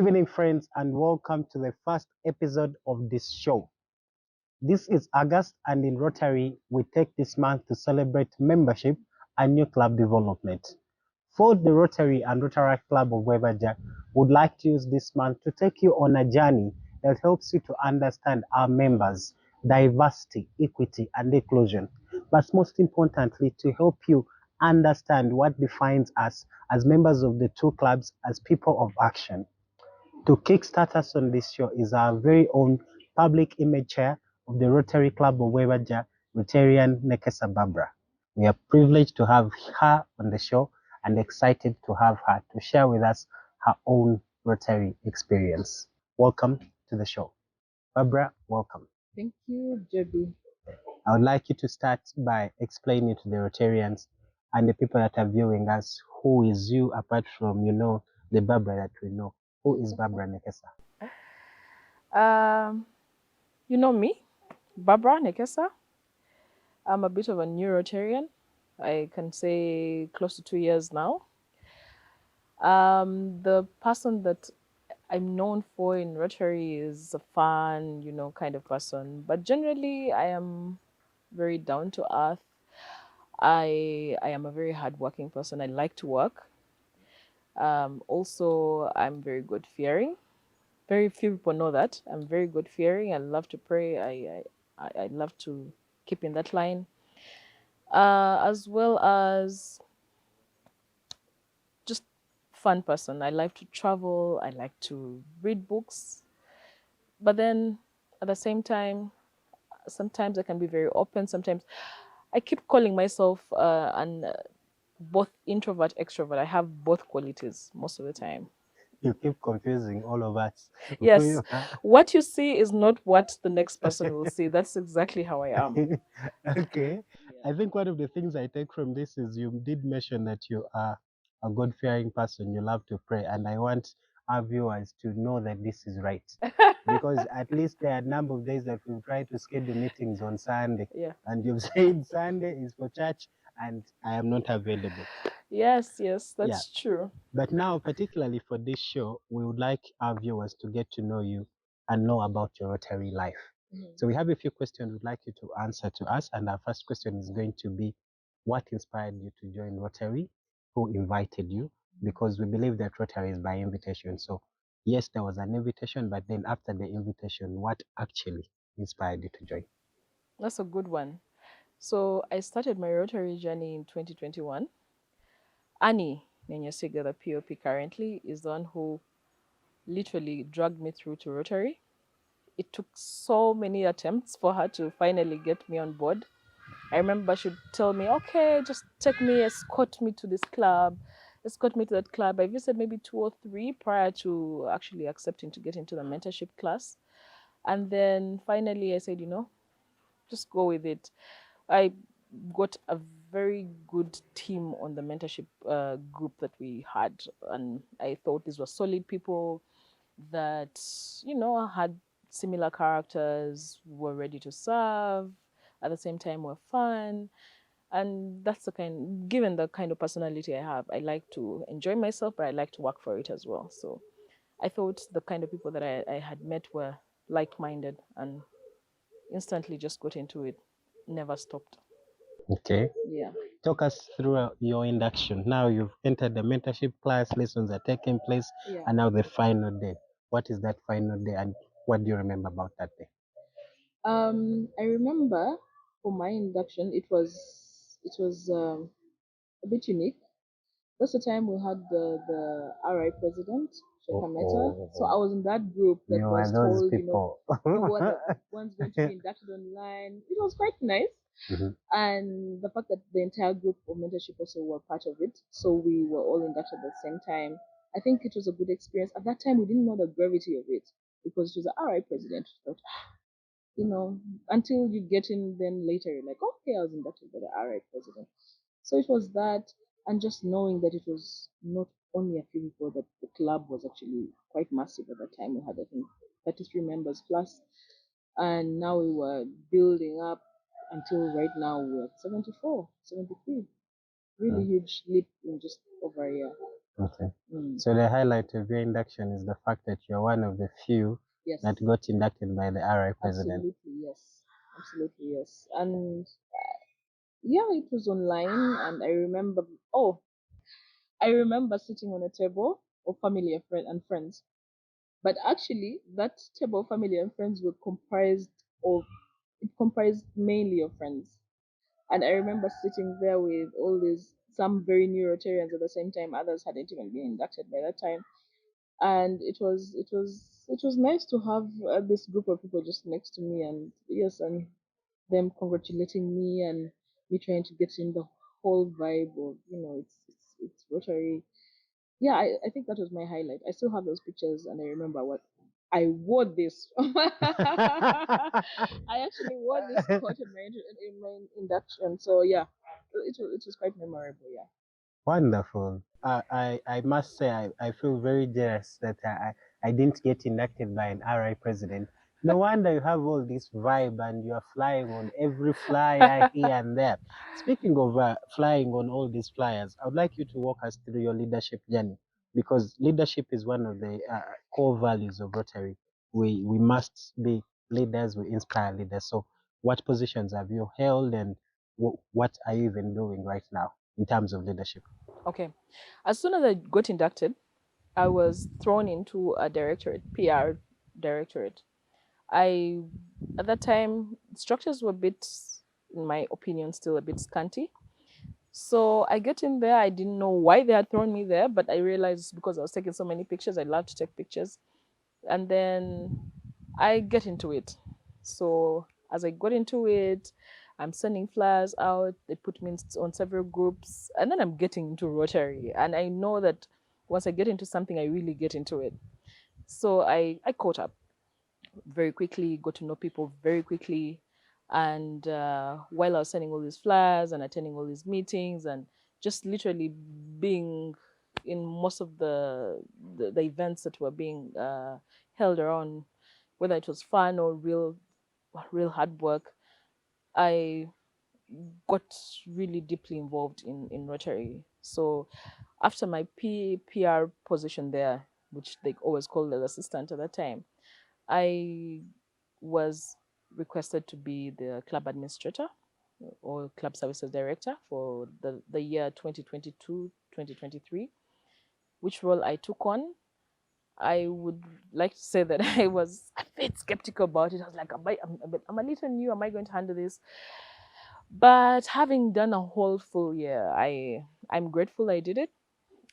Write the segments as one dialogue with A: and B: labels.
A: evening, friends, and welcome to the first episode of this show. This is August, and in Rotary, we take this month to celebrate membership and new club development. For the Rotary and Rotary Club of Webaja, would like to use this month to take you on a journey that helps you to understand our members, diversity, equity, and inclusion. But most importantly, to help you understand what defines us as members of the two clubs as people of action. To kickstart us on this show is our very own public image chair of the Rotary Club of Wewaja, Rotarian Nekesa Barbara. We are privileged to have her on the show and excited to have her to share with us her own Rotary experience. Welcome to the show. Barbara, welcome.
B: Thank you, JB.
A: I would like you to start by explaining to the Rotarians and the people that are viewing us who is you apart from, the Barbara that we know. Who is Barbara Nekesa?
B: You know me, Barbara Nekesa. I'm a bit of a new Rotarian. I can say close to 2 years now. The person that I'm known for in Rotary is a fun, kind of person. But generally, I am very down to earth. I am a very hardworking person. I like to work. Also, I'm very good fearing. Very few people know that. I'm very good fearing. I love to pray. I love to keep in that line. As well as just fun person. I like to travel. I like to read books. But then at the same time, sometimes I can be very open. Sometimes I keep calling myself both introvert, extrovert. I have both qualities most of the time.
A: You keep confusing all of us.
B: Yes, what you see is not what the next person will see. That's exactly how I am.
A: Okay. I think one of the things I take from this is you did mention that you are a God-fearing person. You love to pray, and I want our viewers to know that this is right. Because at least there are a number of days that we've tried to schedule meetings on Sunday,
B: Yeah.
A: and you've said Sunday is for church, and I am not available.
B: Yes,
A: Yeah.
B: that's true.
A: But now, particularly for this show, we would like our viewers to get to know you and know about your Rotary life. So we have a few questions we'd like you to answer to us. And our first question is going to be, what inspired you to join Rotary? Who invited you? Because we believe that Rotary is by invitation. So yes, there was an invitation, but then after the invitation, what actually inspired you to join?
B: That's a good one. So I started my Rotary journey in 2021. Annie Nenyesiga, the POP currently, is the one who literally dragged me through to Rotary. It took so many attempts for her to finally get me on board. I remember she'd tell me, okay, just take me, escort me to this club, escort me to that club. I visited maybe 2 or 3 prior to actually accepting to get into the mentorship class. And then finally I said, just go with it. I got a very good team on the mentorship group that we had. And I thought these were solid people that, had similar characters, were ready to serve, at the same time were fun. And that's given the kind of personality I have, I like to enjoy myself, but I like to work for it as well. So I thought the kind of people that I had met were like-minded and instantly just got into it, never stopped.
A: Okay.
B: Yeah.
A: Talk us through your induction. Now you've entered the mentorship class, lessons are taking place,
B: Yeah.
A: and now the final day. What is that final day, and what do you remember about that day?
B: I remember for my induction, it was a bit unique. That's the time we had the RI president, Shekameta. So I was in that group that
A: You
B: was
A: are those
B: told,
A: people.
B: you were the ones going to be inducted online. It was quite nice.
A: Mhm.
B: And the fact that the entire group of mentorship also were part of it. So we were all inducted at the same time. I think it was a good experience. At that time, we didn't know the gravity of it because it was the RI president. But, until you get in, then later you're like, okay, I was inducted by the RI president. So it was that, and just knowing that it was not only a few people, that the club was actually quite massive at that time. We had, I think, 33 members plus, and now we were building up until right now we're at 74, 73. Really huge leap in just over a year.
A: Okay.
B: Mm.
A: So the highlight of your induction is the fact that you're one of the few
B: Yes,
A: that got inducted by the RI president.
B: absolutely, yes, absolutely, yes. And yeah, it was online, and I remember sitting on a table of family and friends. But actually, that table of family and friends were of comprised mainly of friends. And I remember sitting there with all these some very new Rotarians at the same time. Others hadn't even been inducted by that time, and it was nice to have this group of people just next to me, and yes, and them congratulating me and me trying to get in the whole vibe of it's Rotary. Yeah, I think that was my highlight. I still have those pictures, and I remember what I wore this. I actually wore this coat in my induction. So yeah, it was quite memorable. Yeah.
A: Wonderful. I must say, I feel very jealous that I didn't get inducted by an RI president. No wonder you have all this vibe and you are flying on every flyer here and there. Speaking of flying on all these flyers, I would like you to walk us through your leadership journey because leadership is one of the core values of Rotary. We must be leaders, we inspire leaders. So, what positions have you held and what are you even doing right now in terms of leadership?
B: Okay. As soon as I got inducted, I was thrown into a directorate, PR directorate. I At that time structures were a bit, in my opinion, still a bit scanty. So I get in there. I didn't know why they had thrown me there, but I realized because I was taking so many pictures. I love to take pictures, and then I get into it. So as I got into it, I'm sending flyers out. They put me on several groups, and then I'm getting into Rotary. And I know that once I get into something, I really get into it. So I caught up very quickly, got to know people very quickly. And while I was sending all these flyers and attending all these meetings and just literally being in most of the events that were being held around, whether it was fun or real hard work, I got really deeply involved in Rotary. So after my PR position there, which they always called as assistant at that time, I was requested to be the club administrator or club services director for the year 2022-2023, which role I took on. I would like to say that I was a bit skeptical about it. I was like, I'm a little new. Am I going to handle this? But having done a whole full year, I'm grateful I did it.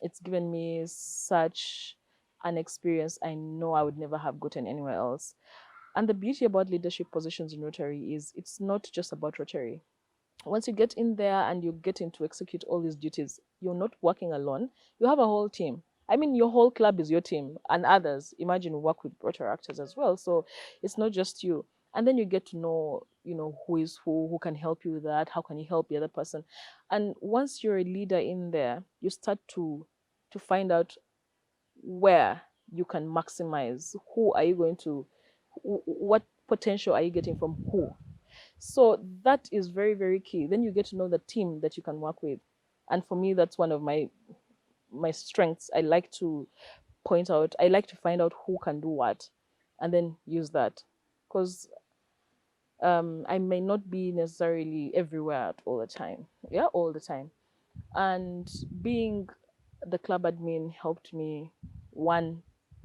B: It's given me such an experience I know I would never have gotten anywhere else. And the beauty about leadership positions in Rotary is it's not just about Rotary. Once you get in there and you get in to execute all these duties, you're not working alone. You have a whole team. I mean, your whole club is your team and others. Imagine you work with Rotary actors as well. So it's not just you. And then you get to know, who is who can help you with that, how can you help the other person. And once you're a leader in there, you start to find out where you can maximize who are you going to what potential are you getting from who. So that is very, very key. Then you get to know the team that you can work with. And for me, that's one of my strengths. I like to find out who can do what and then use that. Because I may not be necessarily everywhere at all the time. Yeah, all the time. And being the club admin helped me, one,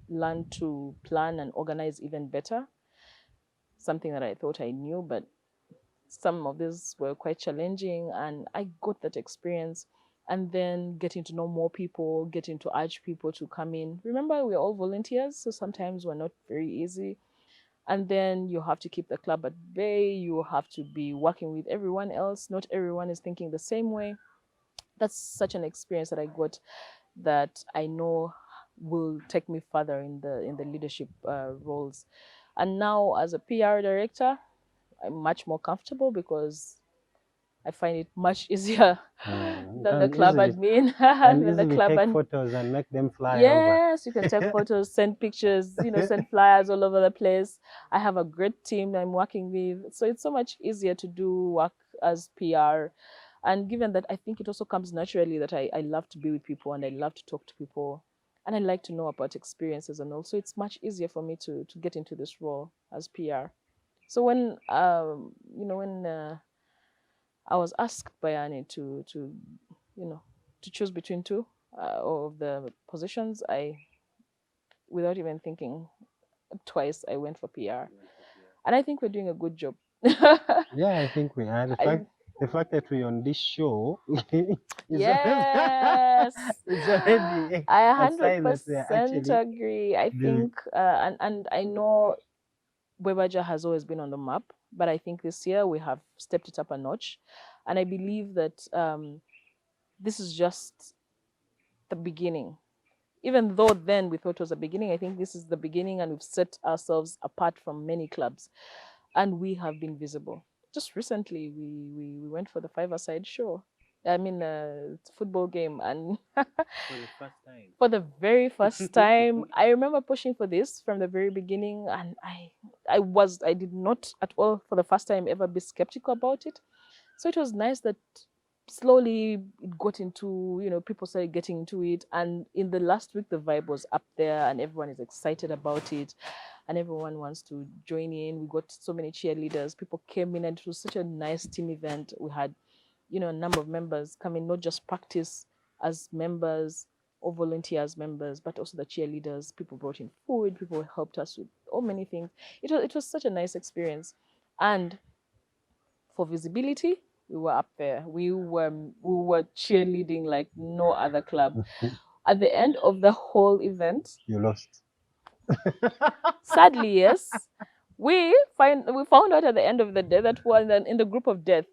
B: learn to plan and organize even better, something that I thought I knew, but some of these were quite challenging, and I got that experience. And then getting to know more people, getting to urge people to come in. Remember, we're all volunteers, so sometimes we're not very easy. And then you have to keep the club at bay. You have to be working with everyone else. Not everyone is thinking the same way. That's such an experience that I got that I know will take me further in the leadership roles. And now as a PR director, I'm much more comfortable because I find it much easier
A: You
B: than the
A: can
B: club
A: easily
B: admin.
A: can
B: than the
A: easily
B: club
A: take
B: admin.
A: photos and make them fly over.
B: Yes, you can take photos, send pictures, send flyers all over the place. I have a great team that I'm working with. So it's so much easier to do work as PR. And given that, I think it also comes naturally that I love to be with people and I love to talk to people and I like to know about experiences, and also it's much easier for me to get into this role as PR. So when when I was asked by Annie to you know to choose between two of the positions, I, without even thinking twice, I went for PR, and I think we're doing a good job.
A: Yeah, I think we are.
B: I
A: The fact that we're on this show is always,
B: Yes,
A: it's already
B: I
A: a sign that we are
B: 100%
A: actually
B: agree. I
A: doing.
B: think, and I know Webaja has always been on the map, but I think this year we have stepped it up a notch, and I believe that this is just the beginning. Even though then we thought it was a beginning, I think this is the beginning, and we've set ourselves apart from many clubs, and we have been visible. Just recently, we went for the five-a-side show. I mean, football game, and
A: For the first time.
B: for the very first time, I remember pushing for this from the very beginning, and I did not at all for the first time ever be skeptical about it. So it was nice that slowly it got into, people started getting into it. And in the last week, the vibe was up there and everyone is excited about it and everyone wants to join in. We got so many cheerleaders. People came in and it was such a nice team event. We had, a number of members come in, not just practice as members or volunteer as members, but also the cheerleaders. People brought in food, people helped us with all many things. It was such a nice experience. And for visibility, we were up there. We were cheerleading like no other club. At the end of the whole event,
A: You lost.
B: sadly, yes, we found out at the end of the day that we were in the group of death,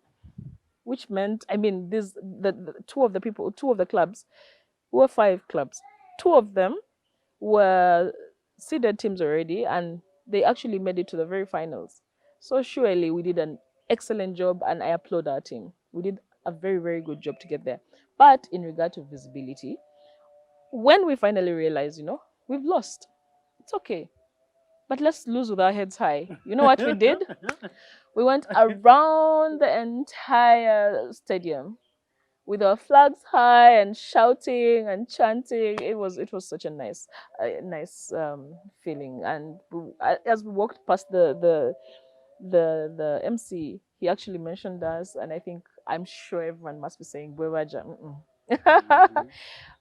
B: which meant, I mean, the two of the clubs, we were five clubs. Two of them were seeded teams already, and they actually made it to the very finals. So surely we did an excellent job, and I applaud our team. We did a very, very good job to get there. But in regard to visibility, when we finally realized, we've lost, it's okay. But let's lose with our heads high. You know what we did? We went around the entire stadium with our flags high and shouting and chanting. It was such a nice feeling. And as we walked past the MC, he actually mentioned us, and I'm sure everyone must be saying Bwewaja.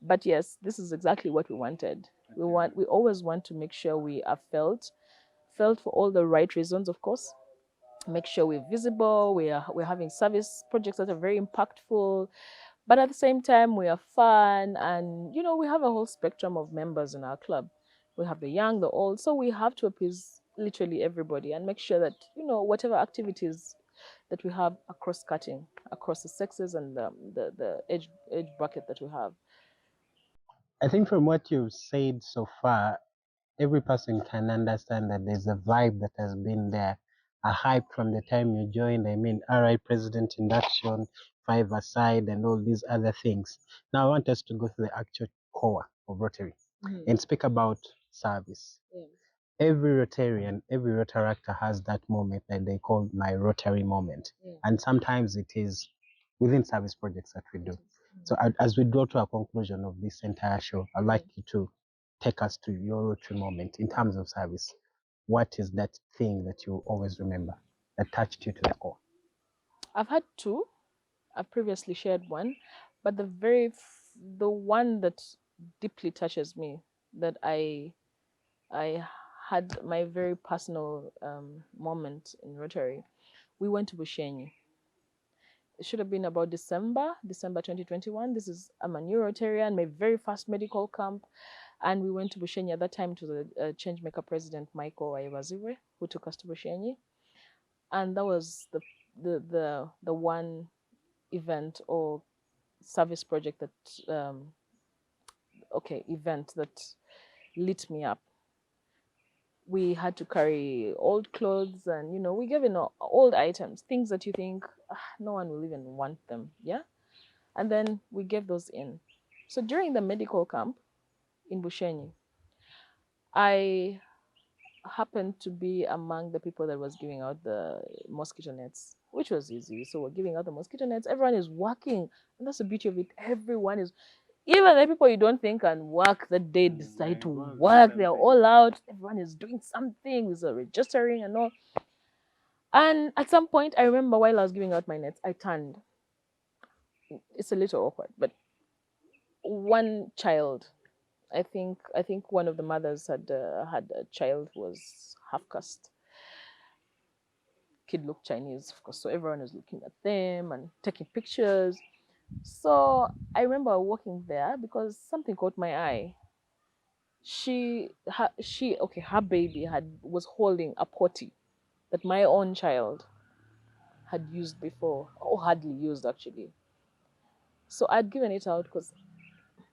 B: But yes, this is exactly what we wanted. We always want to make sure we are felt for all the right reasons, of course. Make sure we're visible. We're having service projects that are very impactful, but at the same time, we are fun, and we have a whole spectrum of members in our club. We have the young, the old, so we have to appease literally everybody and make sure that whatever activities that we have are cross-cutting across the sexes and the age bracket that we have.
A: I think from what you've said so far, every person can understand that there's a vibe that has been there, a hype from the time you joined. I mean, RI President Induction, Five Aside, and all these other things. Now, I want us to go to the actual core of Rotary and speak about service.
B: Yeah.
A: Every Rotarian, every Rotaractor has that moment that they call my Rotary moment.
B: Yeah.
A: And sometimes it is within service projects that we do. So as we draw to a conclusion of this entire show, I'd like you to take us to your Rotary moment in terms of service. What is that thing that you always remember that touched you to the core?
B: I've had two. I've previously shared one, but the one that deeply touches me, that I had my very personal moment in Rotary. We went to Bushenyi. It should have been about December 2021. I'm a new Rotarian, my very first medical camp. And we went to Bushenyi at that time to the Changemaker President Michael Aiwaziwe, who took us to Bushenyi. And that was the one event or service project event that lit me up. We had to carry old clothes, and we gave in old items, things that you think no one will even want them, yeah. And then we gave those in. So during the medical camp in Bushenyi, I happened to be among the people that was giving out the mosquito nets. which was easy. So we're giving out the mosquito nets. Everyone is working, and that's the beauty of it. Everyone is, even the people you don't think can work that they decide to work. They're all out. Everyone is doing something. There's a registering and all. And at some point, I remember while I was giving out my nets, I turned. It's a little awkward, but one child, I think one of the mothers had a child who was half caste. Kid looked Chinese, of course, so everyone was looking at them and taking pictures. So I remember walking there because something caught my eye. Her baby was holding a potty that my own child had used before, or hardly used actually. So I'd given it out because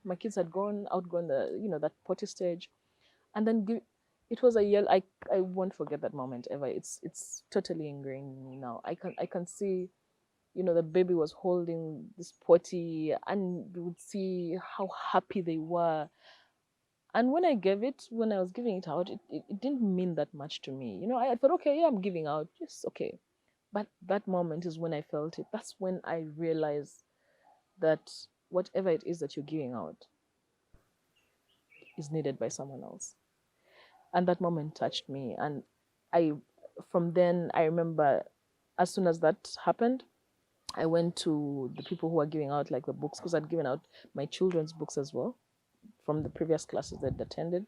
B: my kids had outgone that potty stage, and then it was a yell. I won't forget that moment ever. It's totally ingrained in me now. I can see, the baby was holding this potty, and you would see how happy they were. And when I was giving it out, it didn't mean that much to me. I thought, okay, yeah, I'm giving out, just okay. But that moment is when I felt it. That's when I realized that whatever it is that you're giving out is needed by someone else. And that moment touched me. And I, from then, I remember as soon as that happened, I went to the people who were giving out like the books, because I'd given out my children's books as well from the previous classes that I'd attended.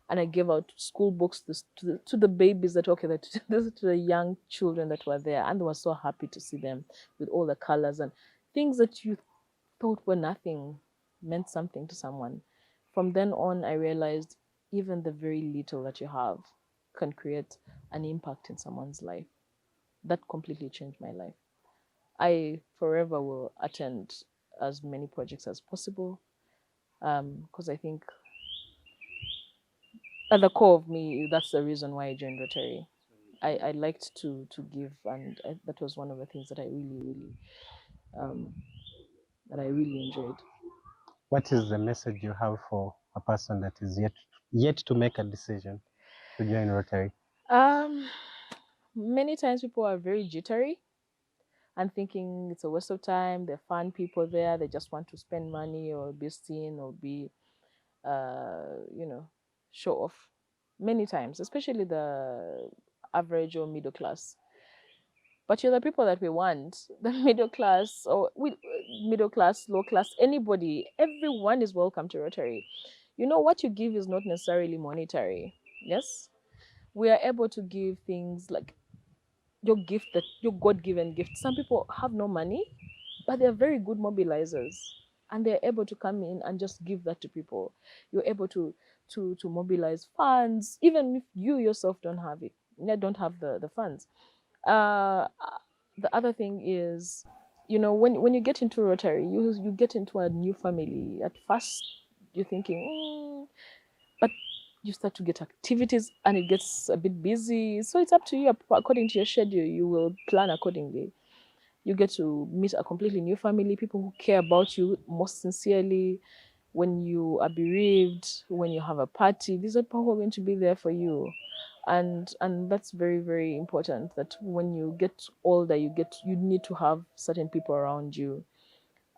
B: And I gave out school books to the babies to the young children that were there, and they were so happy to see them with all the colors and things that you thought were nothing meant something to someone. From then on, I realized even the very little that you have can create an impact in someone's life. That completely changed my life. I forever will attend as many projects as possible, because I think at the core of me, that's the reason why I joined Rotary. I liked to give, and that was one of the things that um, I really enjoyed.
A: What is the message you have for a person that is yet to make a decision to join Rotary?
B: Um, Many times people are very jittery and thinking it's a waste of time. They're fun people there. They just want to spend money or be seen or be, you know, show off. Many times, especially the average or middle class. But you're the people that we want, the middle class or middle class, low class, anybody, everyone is welcome to Rotary. What you give is not necessarily monetary. Yes, we are able to give things like your God-given gift. Some people have no money, but they're very good mobilizers, and they're able to come in and just give that to people. You're able to mobilize funds, even if you yourself don't have it, don't have the funds. uh the other thing is, when you get into Rotary, you get into a new family. At first you're thinking, but you start to get activities and it gets a bit busy, so it's up to you. According to your schedule, you will plan accordingly. You get to meet a completely new family, people who care about you most sincerely. When you are bereaved, when you have a party, these are people who are going to be there for you. And that's very, very important, that when you get older, you need to have certain people around you.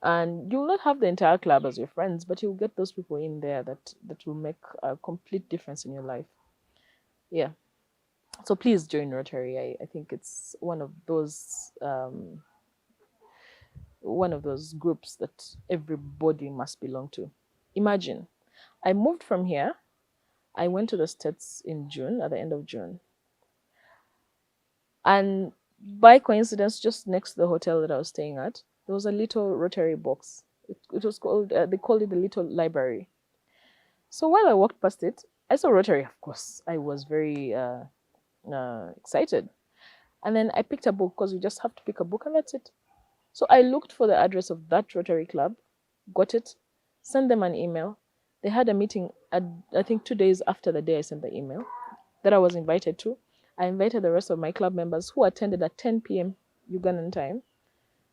B: And you'll not have the entire club as your friends, but you'll get those people in there that will make a complete difference in your life. Yeah. So please join Rotary. I think it's one of those groups that everybody must belong to. Imagine, I moved from here. I went to the States in June, at the end of June. And by coincidence, just next to the hotel that I was staying at, there was a little Rotary box. It was called, they called it the Little Library. So while I walked past it, I saw Rotary, of course. I was very excited. And then I picked a book, because you just have to pick a book and that's it. So I looked for the address of that Rotary Club, got it, sent them an email. They had a meeting, I think 2 days after the day I sent the email, that I was invited to. I invited the rest of my club members, who attended at 10 p.m. Ugandan time.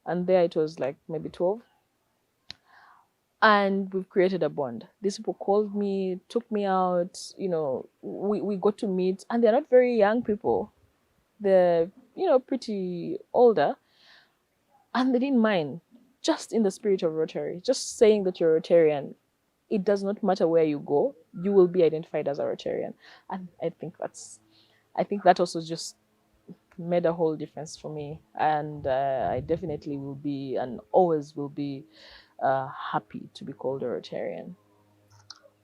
B: And there it was like maybe 12. And we've created a bond. These people called me, took me out, we got to meet. And they're not very young people. They're pretty older, and they didn't mind, just in the spirit of Rotary, just saying that you're a Rotarian. It does not matter where you go, you will be identified as a Rotarian. And I think that also just made a whole difference for me. And I definitely will be, and always will be, happy to be called a Rotarian.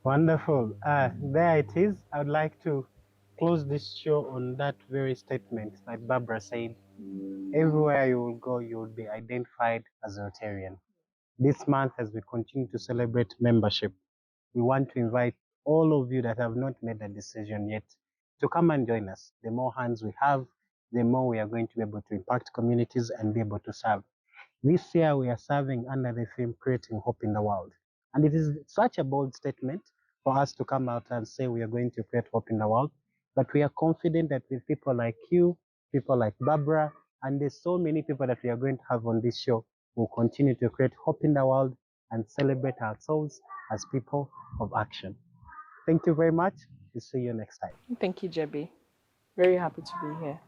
A: Wonderful. There it is. I would like to close this show on that very statement that Barbara said. Everywhere you will go, you will be identified as a Rotarian. This month, as we continue to celebrate membership, we want to invite all of you that have not made a decision yet to come and join us. The more hands we have, the more we are going to be able to impact communities and be able to serve. This year we are serving under the theme Creating Hope in the World. And it is such a bold statement for us to come out and say we are going to create hope in the world. But we are confident that with people like you, people like Barbara, and there's so many people that we are going to have on this show, we'll continue to create hope in the world and celebrate ourselves as people of action. Thank you very much. We'll see you next time.
B: Thank you, Jebby. Very happy to be here.